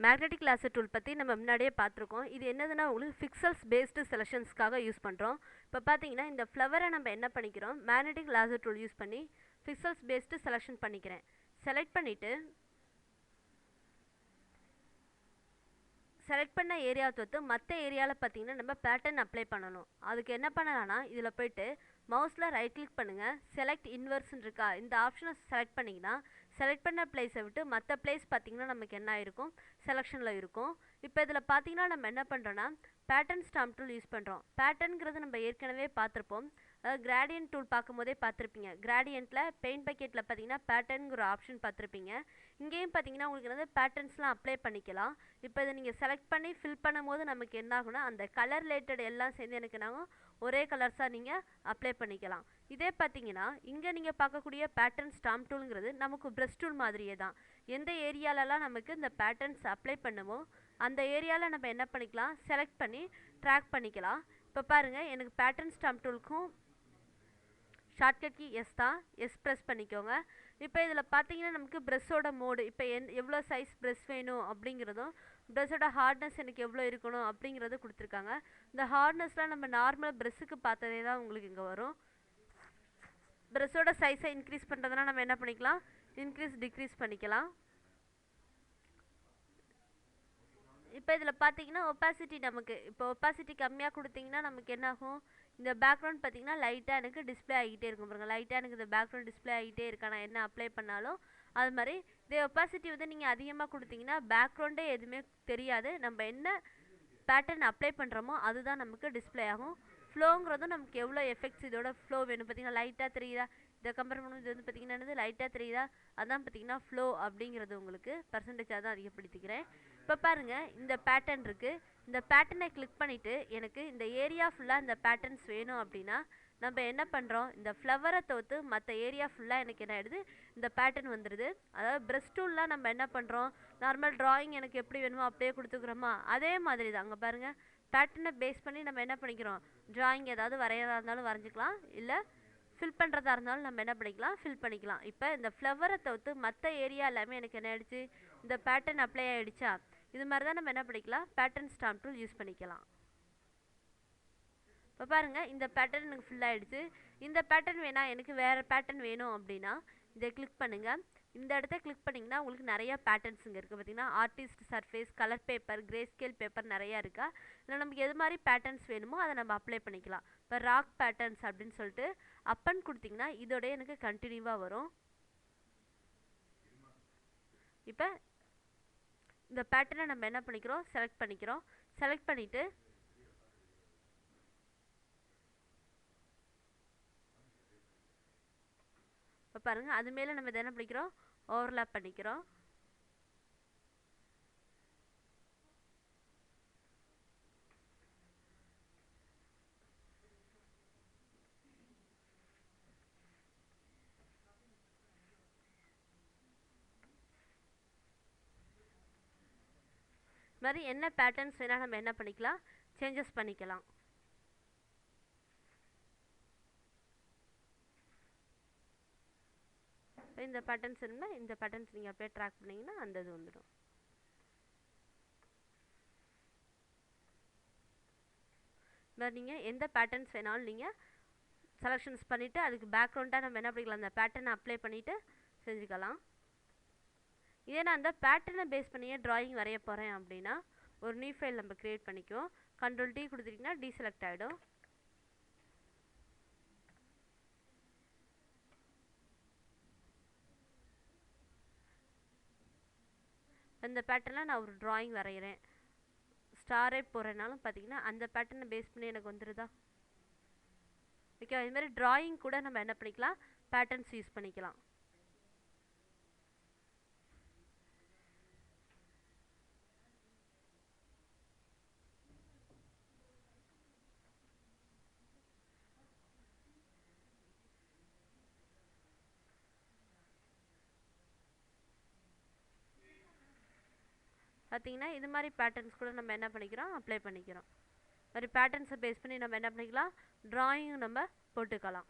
Magnetic laser tool பற்றி நம்ம முன்னாடியே பார்த்துருக்கோம். இது என்னதுன்னா உங்களுக்கு பிக்சல்ஸ் பேஸ்டு செலெக்ஷன்ஸ்க்காக யூஸ் பண்ணுறோம். இப்போ பார்த்தீங்கன்னா இந்த ஃப்ளவரை நம்ம என்ன பண்ணிக்கிறோம், மேக்னெட்டிக் லேசர் டூல் யூஸ் பண்ணி பிக்சல்ஸ் பேஸ்டு செலெக்ஷன் பண்ணிக்கிறேன். செலக்ட் பண்ணிவிட்டு செலக்ட் பண்ண ஏரியா தொட்டு மற்ற ஏரியாவில் பார்த்தீங்கன்னா நம்ம பேட்டர்ன் அப்ளை பண்ணணும். அதுக்கு என்ன பண்ணலாம்னா இதில் போய்ட்டு மவுஸில் ரைட் கிளிக் பண்ணுங்கள், செலக்ட் இன்வெர்ஸ்ன்னு இருக்கா, இந்த ஆப்ஷனை செலக்ட் பண்ணிங்கன்னா செலக்ட் பண்ண பிளேஸை விட்டு மற்ற பிளேஸ் பார்த்திங்கன்னா நமக்கு என்ன இருக்கும், செலெக்ஷனில் இருக்கும். இப்போ இதில் பார்த்தீங்கன்னா நம்ம என்ன பண்ணுறோன்னா பேட்டர்ன் ஸ்டாம்ப் டூல் யூஸ் பண்ணுறோம். பேட்டர்னுங்கிறது நம்ம ஏற்கனவே பார்த்துருப்போம். அதாவது கிராடியன்ட் டூல் பார்க்கும்போதே பார்த்துருப்பீங்க. கிராடியண்ட்டில் பெயிண்ட் பக்கெட்டில் பார்த்தீங்கன்னா பேட்டர்னுங்கிற ஆப்ஷன் பார்த்துருப்பீங்க. இங்கேயும் பார்த்தீங்கன்னா உங்களுக்கு வந்து பேட்டர்ன்ஸ்லாம் அப்ளை பண்ணிக்கலாம். இப்போ இதை நீங்கள் செலக்ட் பண்ணி ஃபில் பண்ணும்போது நமக்கு என்ன ஆகுனா அந்த கலர் ரிலேட்டட் எல்லாம் சேர்ந்து எனக்கு என்னாகும், ஒரே கலர்ஸாக நீங்கள் அப்ளை பண்ணிக்கலாம். இதே பார்த்தீங்கன்னா இங்கே நீங்கள் பார்க்கக்கூடிய பேட்டர்ன் ஸ்டாம்ப் டூலுங்கிறது நமக்கு ப்ரஷ் டூல் மாதிரியே தான். எந்த ஏரியாலலாம் நமக்கு இந்த பேட்டர்ன்ஸ் அப்ளை பண்ணுமோ அந்த ஏரியாவில் நம்ம என்ன பண்ணிக்கலாம், செலக்ட் பண்ணி ட்ராக் பண்ணிக்கலாம். இப்போ பாருங்கள் எனக்கு பேட்டர்ன் ஸ்டாம்ப் டூலுக்கும் ஷார்ட்கட் கீ எஸ் தான், எஸ் ப்ரெஸ் பண்ணிக்கோங்க. இப்போ இதில் பார்த்தீங்கன்னா நமக்கு ப்ரெஷ்ஷோட மோடு, இப்போ எவ்வளோ சைஸ் ப்ரெஷ் வேணும் அப்படிங்கிறதும் ப்ரெஷ்ஷோட ஹார்ட்னஸ் எனக்கு எவ்வளோ இருக்கணும் அப்படிங்கிறது கொடுத்துருக்காங்க. இந்த ஹார்ட்னஸ்லாம் நம்ம நார்மல் ப்ரெஷ்ஷுக்கு பார்த்ததே தான் உங்களுக்கு இங்கே வரும். ப்ரெஷ்ஷோட சைஸை இன்க்ரீஸ் பண்ணுறதுனா நம்ம என்ன பண்ணிக்கலாம், இன்க்ரீஸ் டிக்ரீஸ் பண்ணிக்கலாம். இப்போ இதில் பார்த்தீங்கன்னா ஒப்பாசிட்டி நமக்கு இப்போ ஒப்பாசிட்டி கம்மியாக கொடுத்தீங்கன்னா நமக்கு என்ன ஆகும், இந்த பேக்ரவுண்ட் பார்த்தீங்கன்னா லைட்டாக எனக்கு டிஸ்பிளே ஆகிட்டே இருக்கும் பாருங்கள். லைட்டாக எனக்கு இந்த பேக்ரவுண்ட் டிஸ்பிளே ஆகிட்டே இருக்கா நான் என்ன அப்ளை பண்ணாலும். அது மாதிரி இதே ஒப்பாசிட்டி வந்து நீங்கள் அதிகமாக கொடுத்தீங்கன்னா பேக்ரவுண்டே எதுவுமே தெரியாது, நம்ம என்ன பேட்டர்ன் அப்ளை பண்ணுறோமோ அதுதான் நமக்கு டிஸ்பிளே ஆகும். ஃப்ளோங்கிறதும் நமக்கு எவ்வளோ எஃபெக்ட்ஸ் இதோட ஃப்ளோ வேணும் பார்த்தீங்கன்னா லைட்டாக தெரியுதா, இதை கம்பேர் பண்ணும்போது இது வந்து பார்த்திங்கன்னா என்னது லைட்டாக தெரியுதா, அதான் பார்த்திங்கன்னா ஃப்ளோ அப்படிங்கிறது உங்களுக்கு பர்சன்டேஜாக தான் அதிகப்படுத்திக்கிறேன். இப்போ பாருங்கள் இந்த பேட்டர்ன் இருக்குது, இந்த பேட்டர்னை கிளிக் பண்ணிவிட்டு எனக்கு இந்த ஏரியா ஃபுல்லாக இந்த பேட்டர்ன்ஸ் வேணும் அப்படின்னா நம்ம என்ன பண்ணுறோம், இந்த ஃப்ளவரை தவிர்த்து மற்ற ஏரியா ஃபுல்லாக எனக்கு என்ன ஆகிடுது, இந்த பேட்டர்ன் வந்துடுது. அதாவது ப்ரஷ் டூல்லாம் நம்ம என்ன பண்ணுறோம், நார்மல் ட்ராயிங் எனக்கு எப்படி வேணுமோ அப்படியே கொடுத்துக்கிறோமா, அதே மாதிரி தான். அங்கே பாருங்கள் பேட்டர்னை பேஸ் பண்ணி நம்ம என்ன பண்ணிக்கிறோம், ட்ராயிங் ஏதாவது வரைகிறதா இருந்தாலும் வரைஞ்சிக்கலாம், இல்லை ஃபில் பண்ணுறதா இருந்தாலும் நம்ம என்ன பண்ணிக்கலாம், ஃபில் பண்ணிக்கலாம். இப்போ இந்த ஃப்ளவரை தவிர்த்து மற்ற ஏரியா எல்லாமே எனக்கு என்ன ஆகிடுச்சு, இந்த பேட்டர்ன் அப்ளை ஆகிடுச்சா. இது மாதிரி தான் நம்ம என்ன பண்ணிக்கலாம், பேட்டர்ன் ஸ்டாம்ப் டூல் யூஸ் பண்ணிக்கலாம். இப்போ பாருங்கள் இந்த பேட்டர்ன் எனக்கு ஃபுல் ஆகிடுச்சு. இந்த பேட்டர்ன் வேணாம் எனக்கு வேறு பேட்டர்ன் வேணும் அப்படின்னா இதை கிளிக் பண்ணுங்கள். இந்த இடத்த கிளிக் பண்ணிங்கன்னா உங்களுக்கு நிறையா பேட்டர்ன்ஸ் இங்கே இருக்குது பார்த்தீங்கன்னா, artist surface, colour paper, grey scale paper நிறையா இருக்கா. இதில் நமக்கு எது மாதிரி பேட்டர்ன்ஸ் வேணுமோ அதை நம்ம அப்ளை பண்ணிக்கலாம். இப்போ ராக் பேட்டர்ன்ஸ் அப்படின்னு சொல்லிட்டு அப்பன்னு கொடுத்திங்கன்னா இதோடய எனக்கு கண்டினியூவாக வரும். இப்போ இந்த பேட்டர்னை நம்ம என்ன பண்ணிக்கிறோம், செலக்ட் பண்ணிக்கிறோம். செலக்ட் பண்ணிவிட்டு இப்போ பாருங்கள் அது மேலே நம்ம இதை என்ன பண்ணிக்கிறோம், ஓவர்லாப் பண்ணிக்கிறோம். மாதிரி என்ன பேட்டர்ன்ஸ் வேணால் நம்ம என்ன பண்ணிக்கலாம், சேஞ்சஸ் பண்ணிக்கலாம். இந்த பேட்டர்ன்ஸ் இருந்தால் இந்த பேட்டர்ன்ஸ் நீங்கள் அப்படியே ட்ராக் பண்ணிங்கன்னா அந்த இது வந்துடும். மாதிரி நீங்கள் எந்த பேட்டர்ன்ஸ் வேணாலும் நீங்கள் செலெக்ஷன்ஸ் பண்ணிவிட்டு அதுக்கு பேக்ரவுண்டாக நம்ம என்ன பண்ணிக்கலாம், அந்த பேட்டர்னை அப்ளை பண்ணிவிட்டு செஞ்சுக்கலாம். இதே நான் அந்த பேட்டர்னை பேஸ் பண்ணியே ட்ராயிங் வரைய போகிறேன் அப்படின்னா ஒரு நியூ ஃபைல் நம்ம க்ரியேட் பண்ணிக்குவோம். கண்ட்ரோல் டி கொடுத்துட்டிங்கன்னா டீசெலக்ட் ஆகிடும். இந்த பேட்டர்னில் நான் ஒரு ட்ராயிங் வரைகிறேன், ஸ்டாரே போகிறேனாலும் பார்த்தீங்கன்னா அந்த பேட்டர்னை பேஸ் பண்ணி எனக்கு வந்துடுதா. ஓகே, இதுமாதிரி ட்ராயிங் கூட நம்ம என்ன பண்ணிக்கலாம், பேட்டர்ன்ஸ் யூஸ் பண்ணிக்கலாம். பார்த்தீங்கன்னா இது மாதிரி பேட்டர்ன்ஸ் கூட நம்ம என்ன பண்ணிக்கிறோம், அப்ளை பண்ணிக்கிறோம். மாதிரி பேட்டர்ன்ஸை பேஸ் பண்ணி நம்ம என்ன பண்ணிக்கலாம், ட்ராயிங் நம்ம போட்டுக்கலாம்.